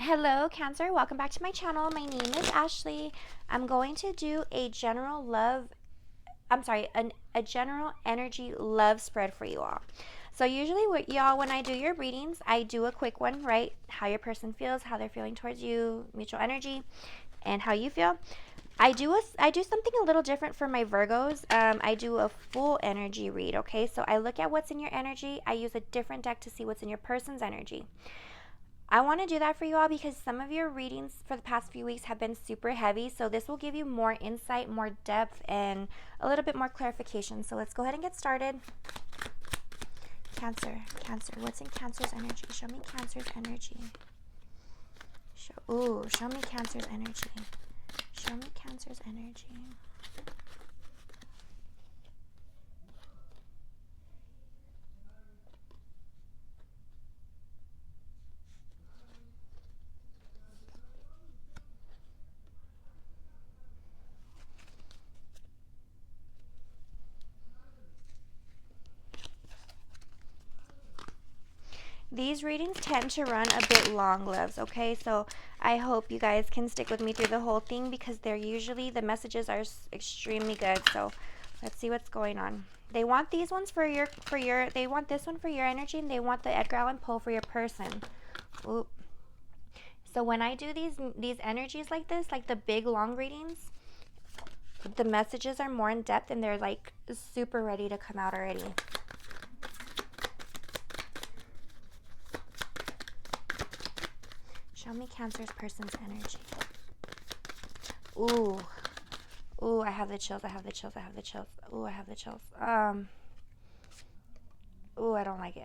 Hello Cancer, welcome back to my channel. My name is Ashley. I'm going to do a general a general energy love spread for you all. So usually when I do your readings, I do a quick one, right? How your person feels, how they're feeling towards you, mutual energy, and how you feel. I do something a little different for my Virgos. I do a full energy read, okay? So I look at what's in your energy. I use a different deck to see what's in your person's energy. I want to do that for you all because some of your readings for the past few weeks have been super heavy. So this will give you more insight, more depth, and a little bit more clarification. So let's go ahead and get started. Cancer, what's in Cancer's energy? Show me Cancer's energy. Show me Cancer's energy. Show me Cancer's energy. These readings tend to run a bit long, loves, okay? So I hope you guys can stick with me through the whole thing because the messages are extremely good. So let's see what's going on. They want these ones they want this one for your energy, and they want the Edgar Allan Poe for your person. Oop. So when I do these energies like this, like the big long readings, the messages are more in depth and they're like super ready to come out already. Show me Cancer's person's energy. Ooh, I have the chills. Ooh, I have the chills. Ooh, I don't like it.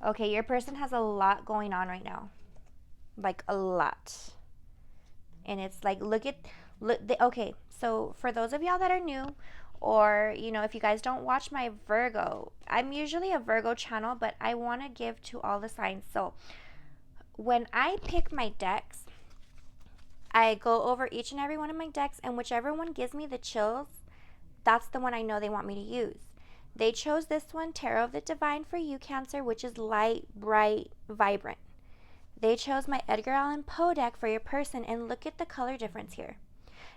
Okay, your person has a lot going on right now. Like a lot. And it's like, okay, so for those of y'all that are new, or if you guys don't watch my Virgo, I'm usually a Virgo channel, but I want to give to all the signs. So when I pick my decks, I go over each and every one of my decks, and whichever one gives me the chills, that's the one I know they want me to use. They chose this one, Tarot of the Divine, for you, Cancer, which is light, bright, vibrant. They chose my Edgar Allan Poe deck for your person, and look at the color difference here.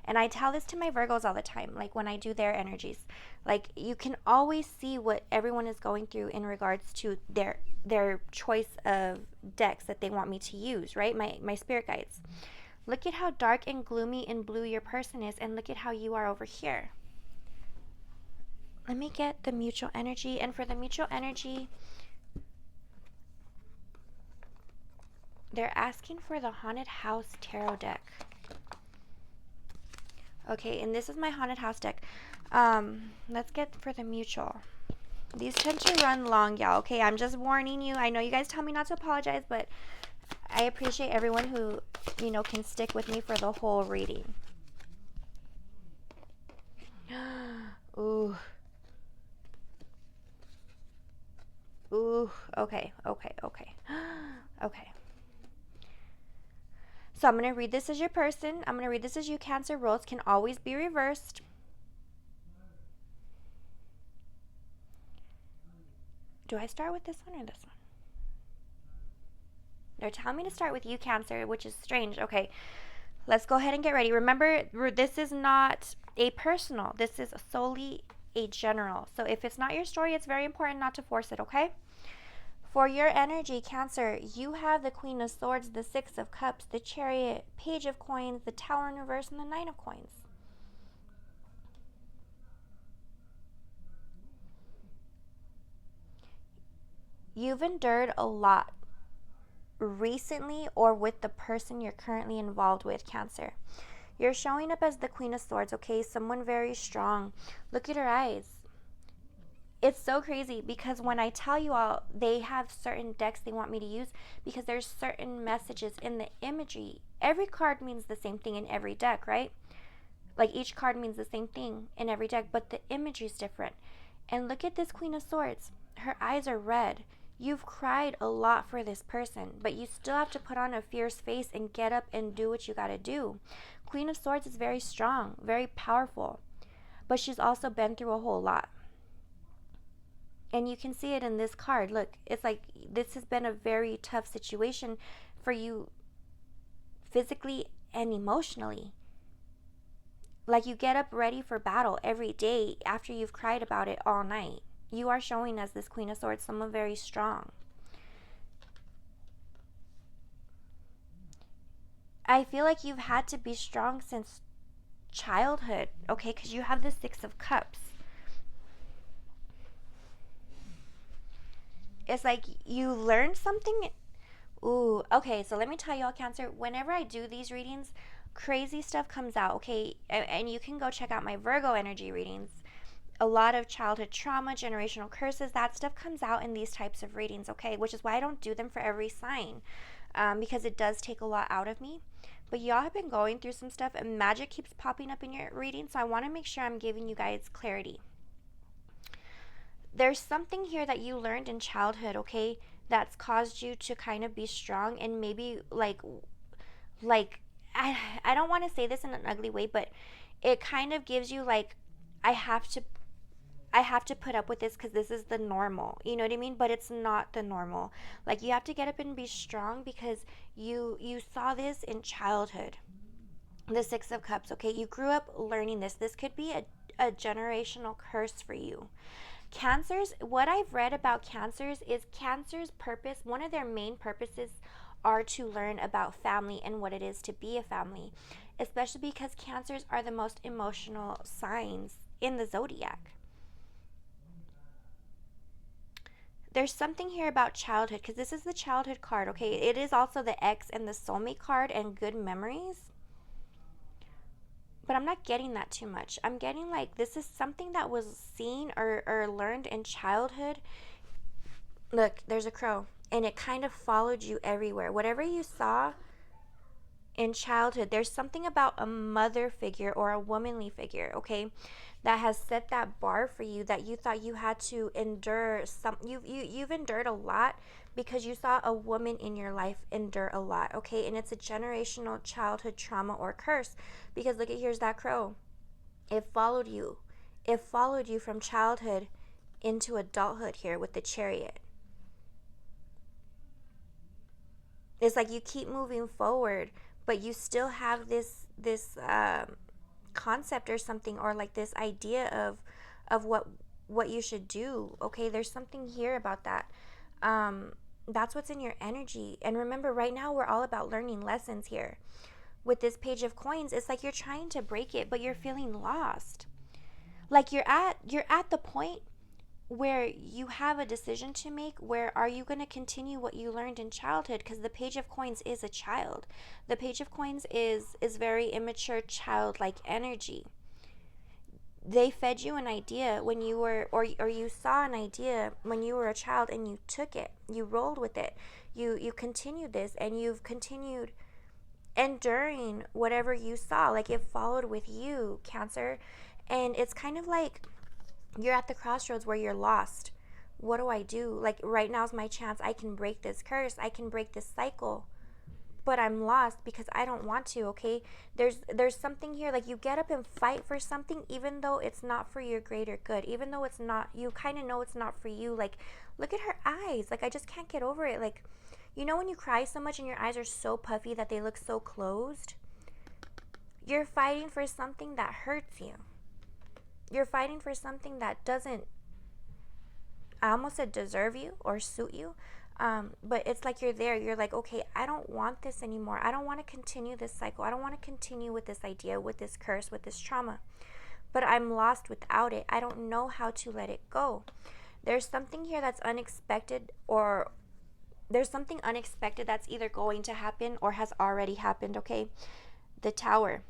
And I tell this to my Virgos all the time, like when I do their energies. Like, you can always see what everyone is going through in regards to their choice of decks that they want me to use, right? My spirit guides. Look at how dark and gloomy and blue your person is, and look at how you are over here. Let me get the mutual energy, and for the mutual energy, they're asking for the Haunted House Tarot deck. Okay, and this is my Haunted House deck. Let's get for the mutual. These tend to run long, y'all. Okay, I'm just warning you. I know you guys tell me not to apologize, but I appreciate everyone who, can stick with me for the whole reading. Ooh. Okay. Okay. So I'm going to read this as your person. I'm going to read this as you, Cancer. Roles can always be reversed. Do I start with this one or this one? They're telling me to start with you, Cancer, which is strange. Okay, let's go ahead and get ready. Remember, this is not a personal. This is solely a general. So if it's not your story, it's very important not to force it, okay? For your energy, Cancer, you have the Queen of Swords, the Six of Cups, the Chariot, Page of Coins, the Tower in reverse, and the Nine of Coins. You've endured a lot recently or with the person you're currently involved with, Cancer. You're showing up as the Queen of Swords, okay? Someone very strong. Look at her eyes. It's so crazy because when I tell you all, they have certain decks they want me to use because there's certain messages in the imagery. Every card means the same thing in every deck, right? Like each card means the same thing in every deck, but the imagery is different. And look at this Queen of Swords. Her eyes are red. You've cried a lot for this person, but you still have to put on a fierce face and get up and do what you gotta do. Queen of Swords is very strong, very powerful, but she's also been through a whole lot. And you can see it in this card. Look, it's like this has been a very tough situation for you physically and emotionally. Like you get up ready for battle every day after you've cried about it all night. You are showing as this Queen of Swords someone very strong. I feel like you've had to be strong since childhood, okay? Because you have the Six of Cups. It's like you learned something. Ooh, okay, so let me tell y'all, Cancer, whenever I do these readings, crazy stuff comes out, okay? And you can go check out my Virgo energy readings. A lot of childhood trauma, generational curses, that stuff comes out in these types of readings, okay? Which is why I don't do them for every sign, because it does take a lot out of me. But y'all have been going through some stuff, and magic keeps popping up in your reading, so I want to make sure I'm giving you guys clarity. There's something here that you learned in childhood, okay, that's caused you to kind of be strong and maybe like I don't want to say this in an ugly way, but it kind of gives you like I have to I have to put up with this because this is the normal. You know what I mean? But it's not the normal. Like you have to get up and be strong because you saw this in childhood. The Six of Cups, okay? You grew up learning this. This could be a generational curse for you. Cancers, what I've read about cancers is cancers' purpose, one of their main purposes are to learn about family and what it is to be a family, especially because cancers are the most emotional signs in the zodiac. There's something here about childhood because this is the childhood card, okay? It is also the X and the soulmate card and good memories. But I'm not getting that too much. I'm getting like this is something that was seen or learned in childhood. Look, there's a crow. And it kind of followed you everywhere. Whatever you saw in childhood, there's something about a mother figure or a womanly figure, okay, that has set that bar for you that you thought you had to endure you've endured a lot because you saw a woman in your life endure a lot, okay? And it's a generational childhood trauma or curse because look at here's that crow. It followed you. It followed you from childhood into adulthood here with the Chariot. It's like you keep moving forward, but you still have this concept or something, or like this idea of what you should do. Okay, there's something here about that. That's what's in your energy. And remember, right now we're all about learning lessons here. With this Page of Coins, it's like you're trying to break it, but you're feeling lost. Like you're at the point where you have a decision to make. Where are you going to continue what you learned in childhood? Because the Page of Coins is a child. The Page of Coins is very immature, childlike energy. They fed you an idea when you were or you saw an idea when you were a child and you took it, you rolled with it, you continued this, and you've continued enduring whatever you saw. Like it followed with you, Cancer. And it's kind of like you're at the crossroads where you're lost. What do I do? Like right now's my chance. I can break this curse. I can break this cycle. But I'm lost because I don't want to, okay? There's something here like you get up and fight for something even though it's not for your greater good. Even though it's not, you kind of know it's not for you. Like look at her eyes. Like I just can't get over it. Like you know when you cry so much and your eyes are so puffy that they look so closed? You're fighting for something that hurts you. You're fighting for something that doesn't, I almost said deserve you or suit you. But it's like you're there. You're like, okay, I don't want this anymore. I don't want to continue this cycle. I don't want to continue with this idea, with this curse, with this trauma. But I'm lost without it. I don't know how to let it go. There's something here that's unexpected, or there's something unexpected that's either going to happen or has already happened, okay? The Tower.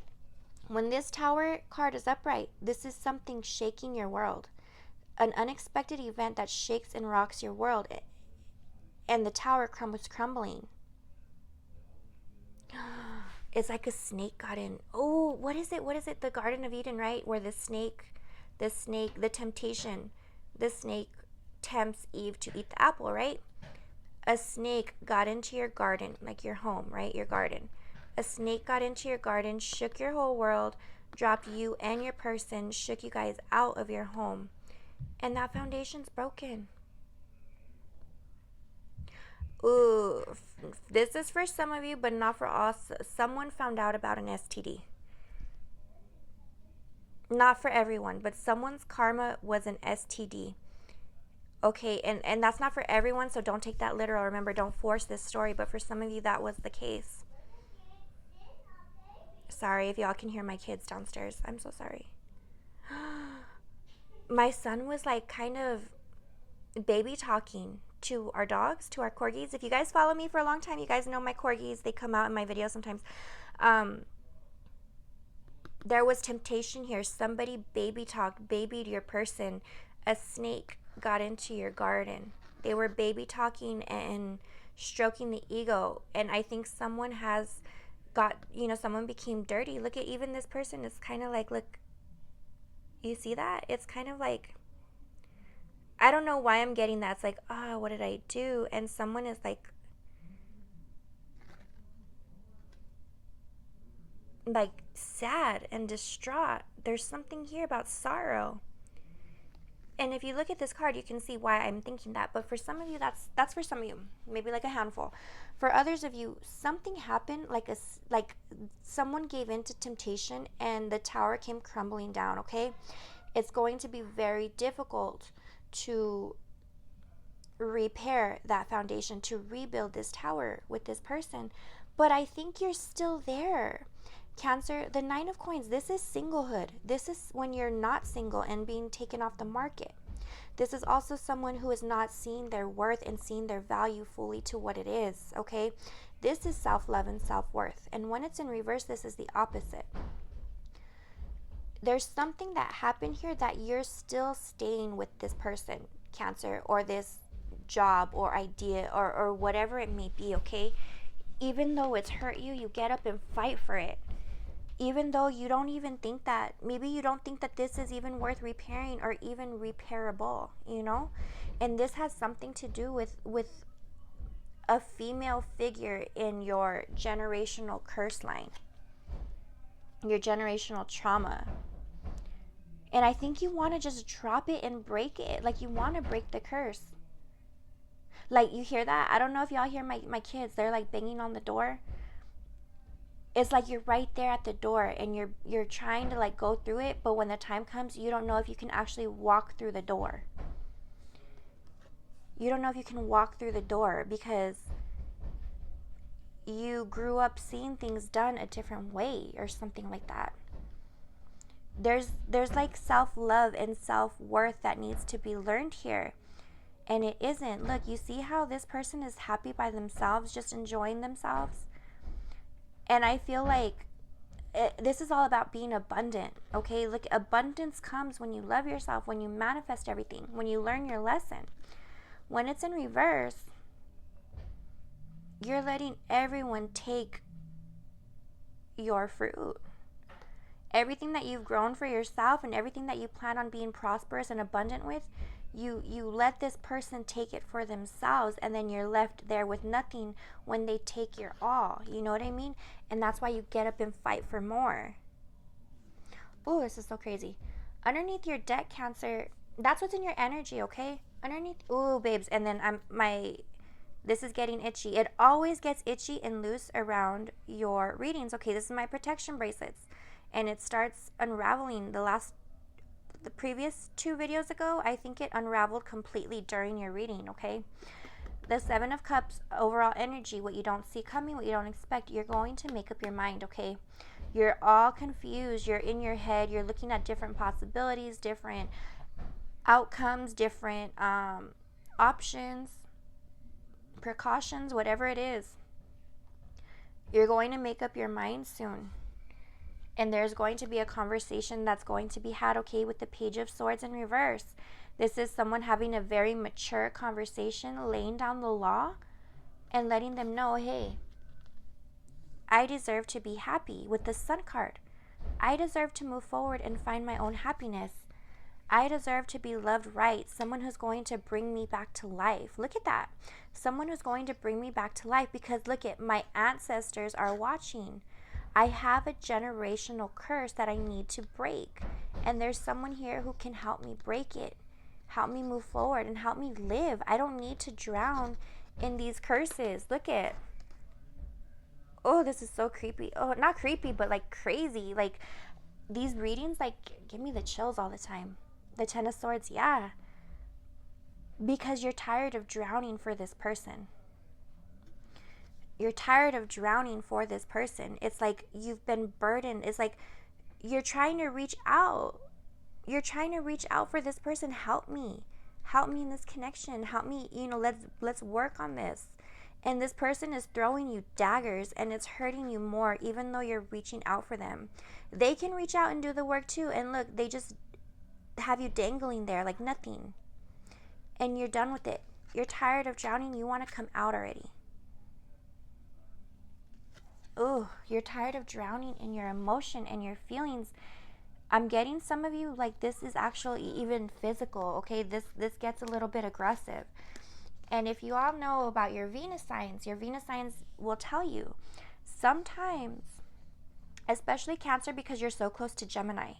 When this Tower card is upright, this is something shaking your world. An unexpected event that shakes and rocks your world. And the Tower was crumbling. It's like a snake got in. Oh, what is it? What is it? The Garden of Eden, right? Where the temptation, the snake tempts Eve to eat the apple, right? A snake got into your garden, like your home, right? Your garden. A snake got into your garden, shook your whole world, dropped you and your person, shook you guys out of your home. And that foundation's broken. Ooh, this is for some of you, but not for all. Someone found out about an STD. Not for everyone, but someone's karma was an STD. Okay, and that's not for everyone, so don't take that literal. Remember, don't force this story, but for some of you, that was the case. Sorry if y'all can hear my kids downstairs. I'm so sorry. My son was like kind of baby talking to our dogs, to our corgis. If you guys follow me for a long time, you guys know my corgis. They come out in my videos sometimes. There was temptation here. Somebody baby talked, babied your person. A snake got into your garden. They were baby talking and stroking the ego. And I think someone has got, someone became dirty. Look at even this person. It's kind of like, look, you see that? It's kind of like, I don't know why I'm getting that. It's like, oh, what did I do? And someone is like sad and distraught. There's something here about sorrow. And if you look at this card, you can see why I'm thinking that. But for some of you, that's for some of you, maybe like a handful. For others of you, something happened, like someone gave in to temptation and the tower came crumbling down, okay? It's going to be very difficult to repair that foundation, to rebuild this tower with this person. But I think you're still there. Cancer, the 9 of Coins, this is singlehood. This is when you're not single and being taken off the market. This is also someone who is not seeing their worth and seeing their value fully to what it is, okay? This is self-love and self-worth. And when it's in reverse, this is the opposite. There's something that happened here that you're still staying with this person, Cancer, or this job or idea or whatever it may be, okay? Even though it's hurt you, you get up and fight for it. Even though you don't even think that, maybe you don't think that this is even worth repairing or even repairable, And this has something to do with a female figure in your generational curse line, your generational trauma. And I think you want to just drop it and break it. Like you want to break the curse. Like you hear that? I don't know if y'all hear my kids. They're like banging on the door. It's like you're right there at the door and you're trying to like go through it, but when the time comes, you don't know if you can actually walk through the door. You don't know if you can walk through the door because you grew up seeing things done a different way or something like that. There's like self-love and self-worth that needs to be learned here. And it isn't. Look, you see how this person is happy by themselves, just enjoying themselves? And I feel like this is all about being abundant, okay? Look, abundance comes when you love yourself, when you manifest everything, when you learn your lesson. When it's in reverse, you're letting everyone take your fruit. Everything that you've grown for yourself and everything that you plan on being prosperous and abundant with, you let this person take it for themselves, and then you're left there with nothing when they take your all. You know what I mean? And that's why you get up and fight for more. Ooh, this is so crazy. Underneath your deck, Cancer, that's what's in your energy, okay? Underneath, ooh, babes, and then this is getting itchy. It always gets itchy and loose around your readings. Okay, this is my protection bracelets, and it starts unraveling. The previous 2 videos ago, I think it unraveled completely during your reading, okay? The 7 of Cups, overall energy, what you don't see coming, what you don't expect, you're going to make up your mind, okay? You're all confused. You're in your head. You're looking at different possibilities, different outcomes, different options, precautions, whatever it is. You're going to make up your mind soon. And there's going to be a conversation that's going to be had, okay, with the Page of Swords in reverse. This is someone having a very mature conversation, laying down the law and letting them know, hey, I deserve to be happy with the Sun card. I deserve to move forward and find my own happiness. I deserve to be loved right. Someone who's going to bring me back to life. Look at that. Someone who's going to bring me back to life, because look at my ancestors are watching. I have a generational curse that I need to break. And there's someone here who can help me break it. Help me move forward and help me live. I don't need to drown in these curses. Look at, oh, this is so creepy. Oh, not creepy, but like crazy. Like these readings, like give me the chills all the time. The Ten of Swords, yeah. Because you're tired of drowning for this person. You're tired of drowning for this person. It's like you've been burdened. It's like you're trying to reach out. You're trying to reach out for this person. Help me. Help me in this connection. Help me, let's work on this. And this person is throwing you daggers and it's hurting you more even though you're reaching out for them. They can reach out and do the work too. And look, they just have you dangling there like nothing. And you're done with it. You're tired of drowning. You want to come out already. Oh, you're tired of drowning in your emotion and your feelings. I'm getting some of you like this is actually even physical, okay? This gets a little bit aggressive. And if you all know about your Venus signs will tell you sometimes, especially Cancer because you're so close to Gemini,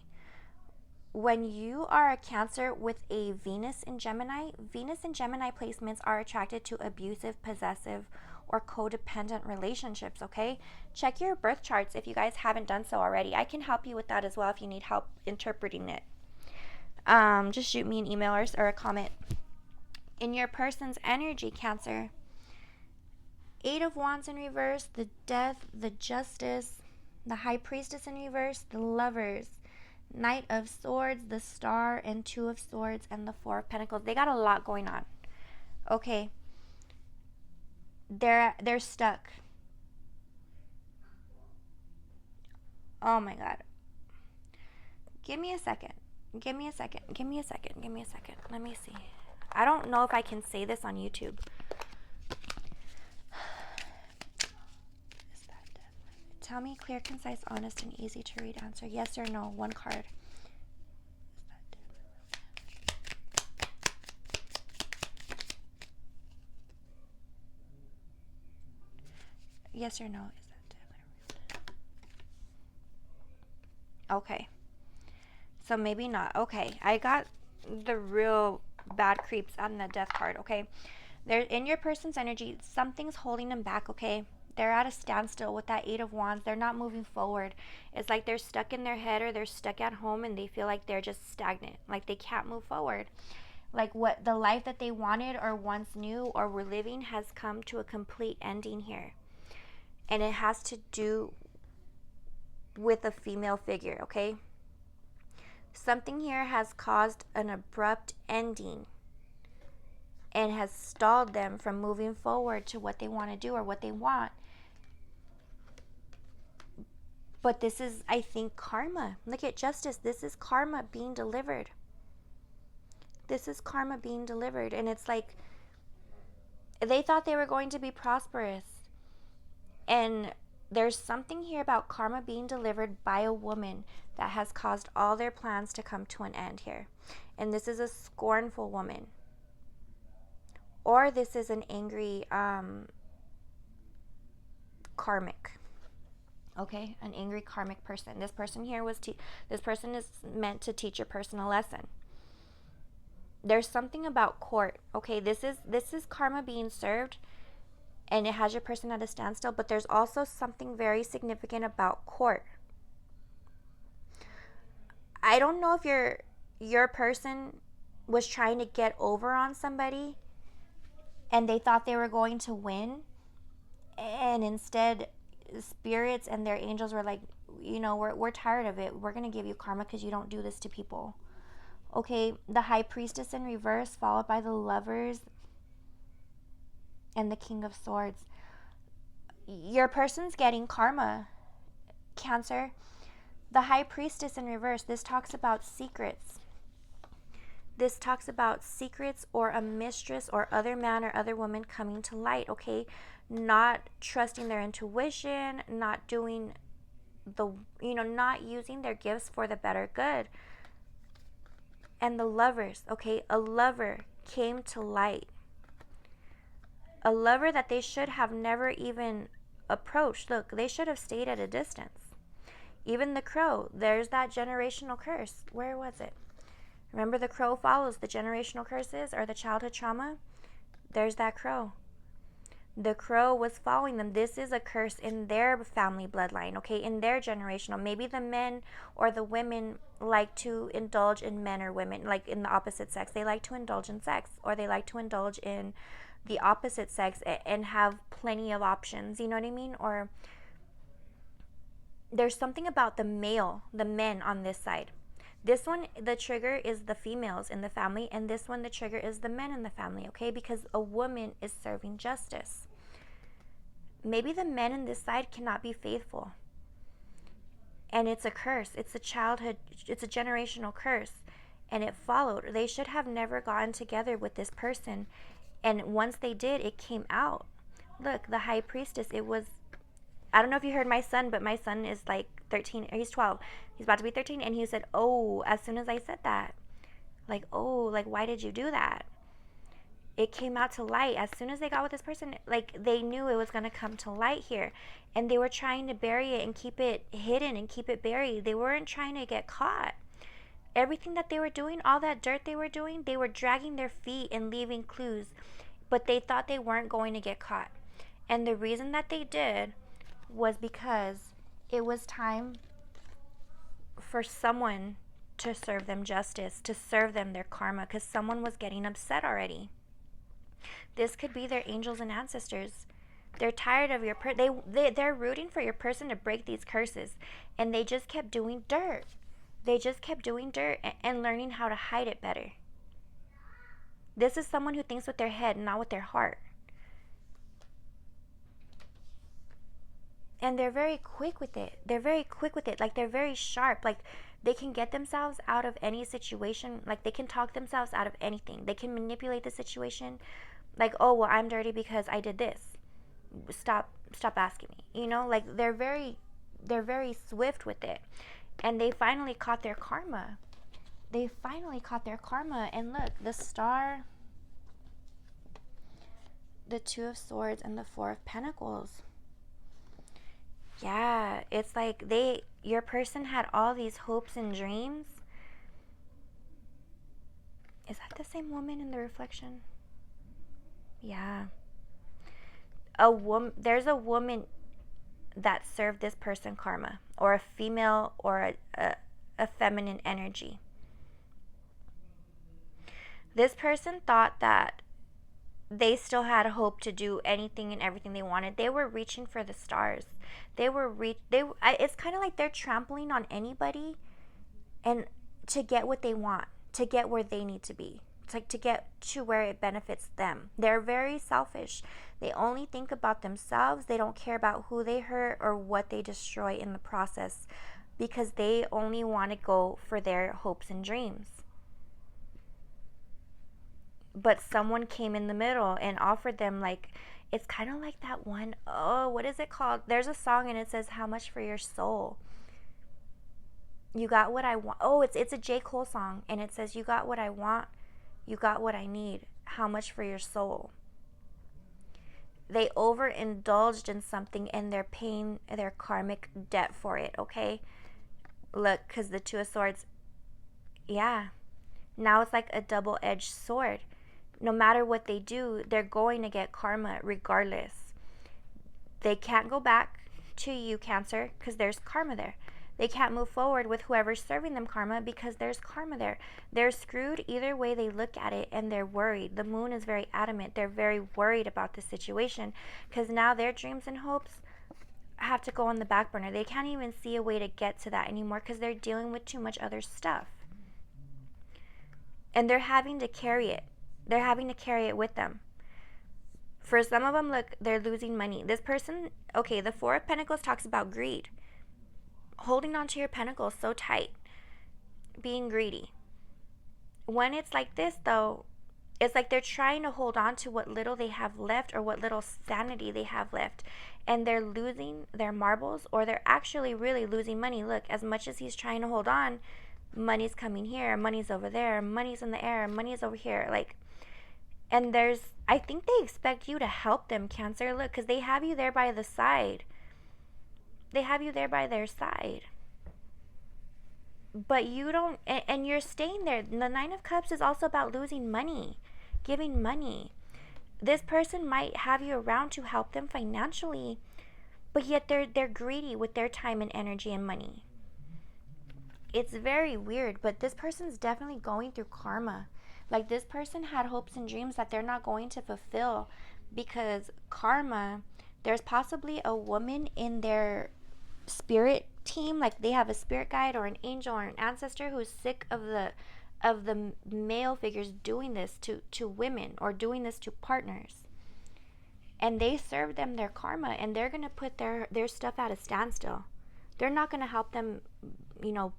when you are a Cancer with a Venus in Gemini placements are attracted to abusive, possessive, or codependent relationships, okay? Check your birth charts if you guys haven't done so already. I can help you with that as well if you need help interpreting it. Just shoot me an email or a comment. In your person's energy, Cancer, 8 of Wands in reverse, the Death, the Justice, the High Priestess in reverse, the Lovers, Knight of Swords, the Star, and 2 of Swords, and the 4 of Pentacles. They got a lot going on. Okay. They're stuck. Oh my God. Give me a second. Let me see. I don't know if I can say this on YouTube. Tell me clear, concise, honest, and easy to read answer. Yes or no. One card. Yes or no. Is that okay? So maybe not. Okay, I got the real bad creeps on the Death card. Okay, they're in your person's energy. Something's holding them back. Okay, they're at a standstill with that 8 of Wands. They're not moving forward. It's like they're stuck in their head or they're stuck at home and they feel like they're just stagnant, like they can't move forward. Like what the life that they wanted or once knew or were living has come to a complete ending here. And it has to do with a female figure, okay? Something here has caused an abrupt ending and has stalled them from moving forward to what they want to do or what they want. But this is, I think, karma. Look at Justice. This is karma being delivered. This is karma being delivered. And it's like they thought they were going to be prosperous. And there's something here about karma being delivered by a woman that has caused all their plans to come to an end here. And this is a scornful woman. Or this is an angry karmic. Okay? An angry karmic person. This person here this person is meant to teach your person a lesson. There's something about court. Okay? This is karma being served. And it has your person at a standstill, but there's also something very significant about court. I don't know if your person was trying to get over on somebody and they thought they were going to win, and instead spirits and their angels were like, we're tired of it. We're going to give you karma because you don't do this to people. Okay, the High Priestess in reverse followed by the Lovers and the King of Swords. Your person's getting karma, Cancer. The High Priestess in reverse, this talks about secrets. This talks about secrets or a mistress or other man or other woman coming to light, okay? Not trusting their intuition, not doing not using their gifts for the better good. And the Lovers, okay? A lover came to light. A lover that they should have never even approached. Look, they should have stayed at a distance. Even the Crow, there's that generational curse. Where was it? Remember, the crow follows the generational curses or the childhood trauma. There's that crow. The crow was following them. This is a curse in their family bloodline, okay, in their generational. Maybe the men or the women like to indulge in men or women, like in the opposite sex. They like to indulge in sex, or they like to indulge in the opposite sex and have plenty of options, you know what I mean? Or there's something about the male, the men on this side. This one, the trigger is the females in the family, and this one, the trigger is the men in the family, okay? Because a woman is serving justice. Maybe the men in this side cannot be faithful. And it's a curse. It's a childhood, it's a generational curse. And it followed. They should have never gotten together with this person. And once they did, it came out. Look, the high priestess, it was, I don't know if you heard my son, but my son is like 13, or he's 12. He's about to be 13. And he said, oh, as soon as I said that, like, oh, like, why did you do that? It came out to light. As soon as they got with this person, like, they knew it was going to come to light here. And they were trying to bury it and keep it hidden and keep it buried. They weren't trying to get caught. Everything that they were doing, all that dirt they were doing, they were dragging their feet and leaving clues. But they thought they weren't going to get caught. And the reason that they did was because it was time for someone to serve them justice, to serve them their karma, because someone was getting upset already. This could be their angels and ancestors. They're tired of your they're rooting for your person to break these curses, and they just kept doing dirt. They just kept doing dirt and learning how to hide it better. This is someone who thinks with their head, not with their heart. And they're very quick with it. They're very quick with it. Like, they're very sharp. Like, they can get themselves out of any situation. Like, they can talk themselves out of anything. They can manipulate the situation. Like, oh, well, I'm dirty because I did this. Stop asking me. You know, like, they're very swift with it. And they finally caught their karma. And look, the star, the Two of Swords, and the Four of Pentacles. Yeah, it's like your person had all these hopes and dreams. Is that the same woman in the reflection? Yeah. There's a woman that served this person karma, or a female, or a feminine energy. This person thought that they still had hope to do anything and everything they wanted. They were reaching for the stars. It's kind of like they're trampling on anybody, and to get what they want, to get where they need to be. It's like to get to where it benefits them. They're very selfish. They only think about themselves. They don't care about who they hurt or what they destroy in the process, because they only want to go for their hopes and dreams. But someone came in the middle and offered them, like, it's kind of like that one, oh, what is it called? There's a song and it says, how much for your soul? You got what I want. Oh, it's a J. Cole song, and it says, you got what I want, you got what I need, how much for your soul? They overindulged in something and they're paying their karmic debt for it, okay? Look, because the Two of Swords, yeah. Now it's like a double-edged sword. No matter what they do, they're going to get karma regardless. They can't go back to you, Cancer, because there's karma there. They can't move forward with whoever's serving them karma because there's karma there. They're screwed either way they look at it, and they're worried. The moon is very adamant. They're very worried about the situation because now their dreams and hopes have to go on the back burner. They can't even see a way to get to that anymore because they're dealing with too much other stuff. And they're having to carry it. They're having to carry it with them. For some of them, look, they're losing money. This person, okay, the Four of Pentacles talks about greed. Holding on to your pentacles so tight. Being greedy. When it's like this, though, it's like they're trying to hold on to what little they have left or what little sanity they have left. And they're losing their marbles, or they're actually really losing money. Look, as much as he's trying to hold on, money's coming here, money's over there, money's in the air, money's over here. Like, and I think they expect you to help them, Cancer. Look, because they have you there by the side. They have you there by their side. but you don't, and you're staying there. The Nine of Cups is also about losing money, giving money. This person might have you around to help them financially, but yet they're greedy with their time and energy and money. It's very weird, but this person's definitely going through karma. Like, this person had hopes and dreams that they're not going to fulfill because karma, there's possibly a woman in their spirit team, like they have a spirit guide or an angel or an ancestor who's sick of the male figures doing this to women or doing this to partners, and they serve them their karma, and they're going to put their stuff at a standstill. They're not going to help them,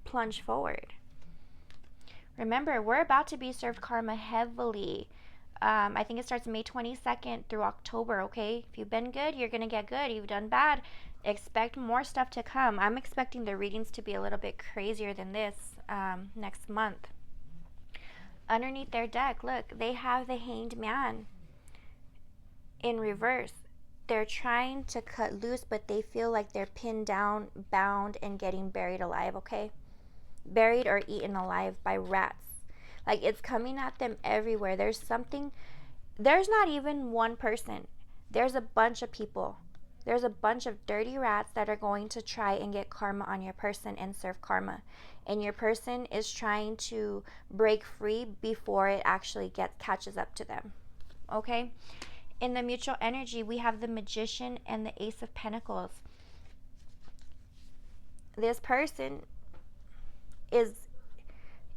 plunge forward. Remember, we're about to be served karma heavily. I think it starts May 22nd through October, okay? If you've been good, you're going to get good. You've done bad, expect more stuff to come. I'm expecting the readings to be a little bit crazier than this next month. Underneath their deck, look, they have the Hanged Man in reverse. They're trying to cut loose, but they feel like they're pinned down, bound, and getting buried alive, okay? Buried or eaten alive by rats. Like, it's coming at them everywhere. There's not even one person. There's a bunch of people. There's a bunch of dirty rats that are going to try and get karma on your person and serve karma. And your person is trying to break free before it actually catches up to them. Okay? In the mutual energy, we have the Magician and the Ace of Pentacles. This person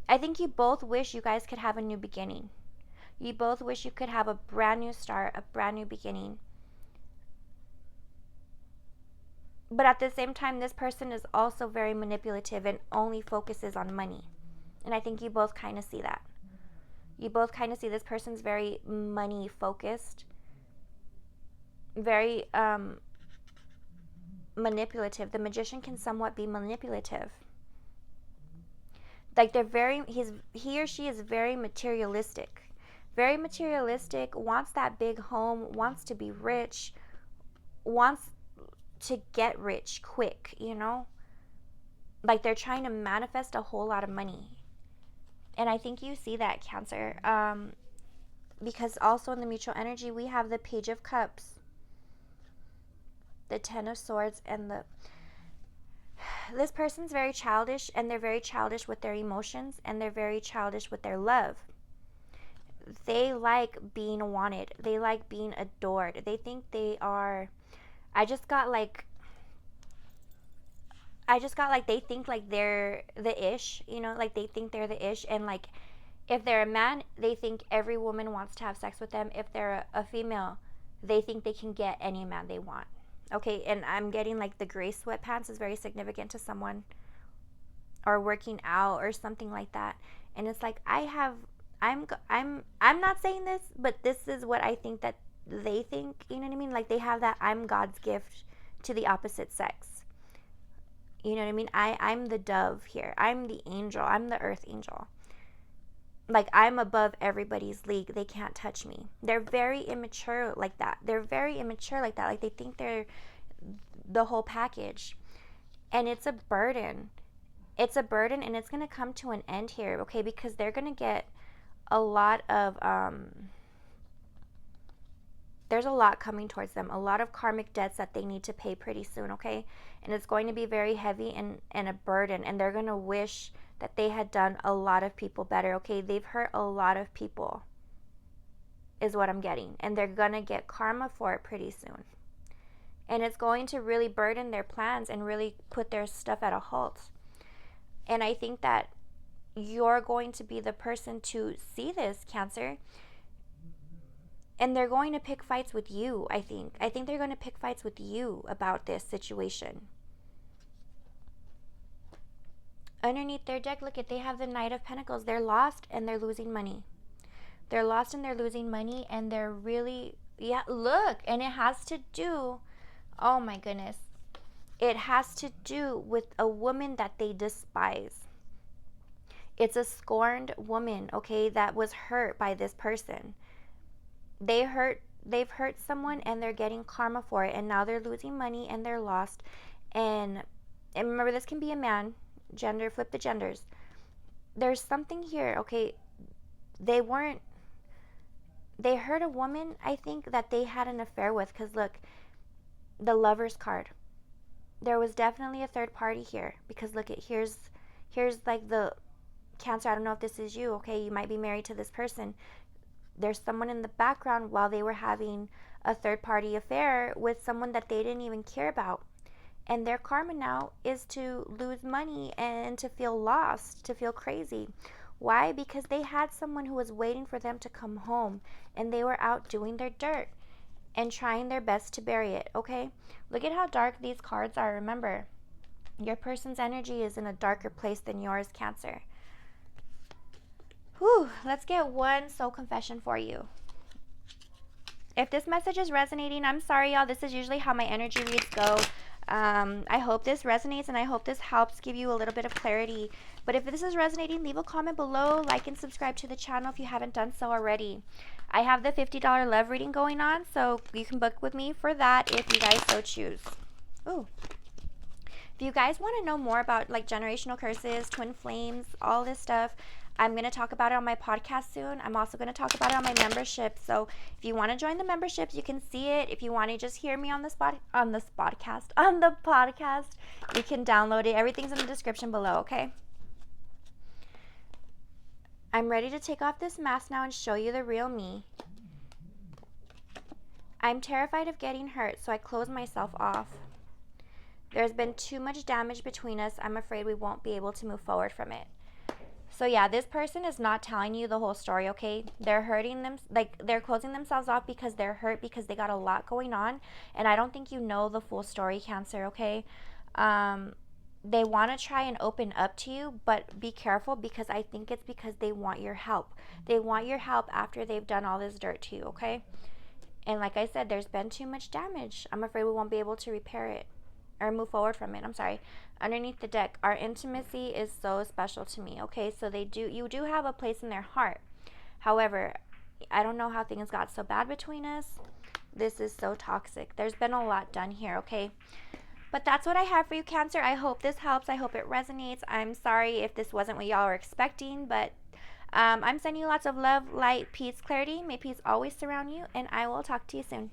I think you both wish you guys could have a new beginning. You both wish you could have a brand new start, a brand new beginning. But at the same time, this person is also very manipulative and only focuses on money. And I think you both kind of see that. You both kind of see this person's very money focused, very manipulative. The Magician can somewhat be manipulative. Like, he or she is very materialistic. Very materialistic, wants that big home, wants to be rich, wants to get rich quick, Like, they're trying to manifest a whole lot of money. And I think you see that, Cancer. Because also in the mutual energy, we have the Page of Cups, the Ten of Swords, and this person's very childish, and they're very childish with their emotions, and they're very childish with their love. They like being wanted. They like being adored. They think they are... I just got like they think like they're the ish, like they think they're the ish, and like if they're a man, they think every woman wants to have sex with them. If they're a female, they think they can get any man they want. Okay, and I'm getting like the gray sweatpants is very significant to someone, or working out or something like that. And it's like I'm not saying this, but this is what I think that they think, you know what I mean? Like, they have that I'm God's gift to the opposite sex. You know what I mean? I'm the dove here. I'm the angel. I'm the earth angel. Like, I'm above everybody's league. They can't touch me. They're very immature like that. Like, they think they're the whole package. And it's a burden. It's a burden, and it's going to come to an end here, okay? Because they're going to get a lot of... there's a lot coming towards them. A lot of karmic debts that they need to pay pretty soon, okay? And it's going to be very heavy and a burden. And they're going to wish that they had done a lot of people better, okay? They've hurt a lot of people, is what I'm getting. And they're going to get karma for it pretty soon. And it's going to really burden their plans and really put their stuff at a halt. And I think that you're going to be the person to see this, Cancer. And they're going to pick fights with you, I think. I think they're going to pick fights with you about this situation. Underneath their deck, look, they have the Knight of Pentacles. They're lost and they're losing money. They're lost and they're losing money, and they're really... Yeah, look, and it has to do... Oh my goodness. It has to do with a woman that they despise. It's a scorned woman, okay, that was hurt by this person. They've hurt someone, and they're getting karma for it, and now they're losing money and they're lost. And remember, this can be a man. gender, flip the genders. There's something here, okay? They weren't, they hurt a woman, I think, that they had an affair with, because look, the Lover's card. There was definitely a third party here, because look, here's like the Cancer. I don't know if this is you, okay? You might be married to this person. There's someone in the background while they were having a third party affair with someone that they didn't even care about. And their karma now is to lose money and to feel lost, to feel crazy. Why? Because they had someone who was waiting for them to come home, and they were out doing their dirt and trying their best to bury it, okay? Look at how dark these cards are. Remember, your person's energy is in a darker place than yours, Cancer. Whew, let's get one soul confession for you. If this message is resonating, I'm sorry, y'all. This is usually how my energy reads go. I hope this resonates, and I hope this helps give you a little bit of clarity. But if this is resonating, leave a comment below, like and subscribe to the channel if you haven't done so already. I have the $50 love reading going on, so you can book with me for that if you guys so choose. Ooh. If you guys want to know more about like generational curses, twin flames, all this stuff, I'm going to talk about it on my podcast soon. I'm also going to talk about it on my membership. So if you want to join the memberships, you can see it. If you want to just hear me on the podcast, you can download it. Everything's in the description below, okay? I'm ready to take off this mask now and show you the real me. I'm terrified of getting hurt, so I close myself off. There's been too much damage between us. I'm afraid we won't be able to move forward from it. So yeah, this person is not telling you the whole story, okay? They're hurting them, like they're closing themselves off because they're hurt because they got a lot going on. And I don't think you know the full story, Cancer, okay? They want to try and open up to you, but be careful, because I think it's because they want your help. They want your help after they've done all this dirt to you, okay? And like I said, there's been too much damage. I'm afraid we won't be able to repair it or move forward from it. I'm sorry. Underneath the deck, our intimacy is so special to me, okay? So you do have a place in their heart. However, I don't know how things got so bad between us. This is so toxic. There's been a lot done here, okay? But that's what I have for you, Cancer. I hope this helps. I hope it resonates. I'm sorry if this wasn't what y'all were expecting, but I'm sending you lots of love, light, peace, clarity. May peace always surround you, and I will talk to you soon.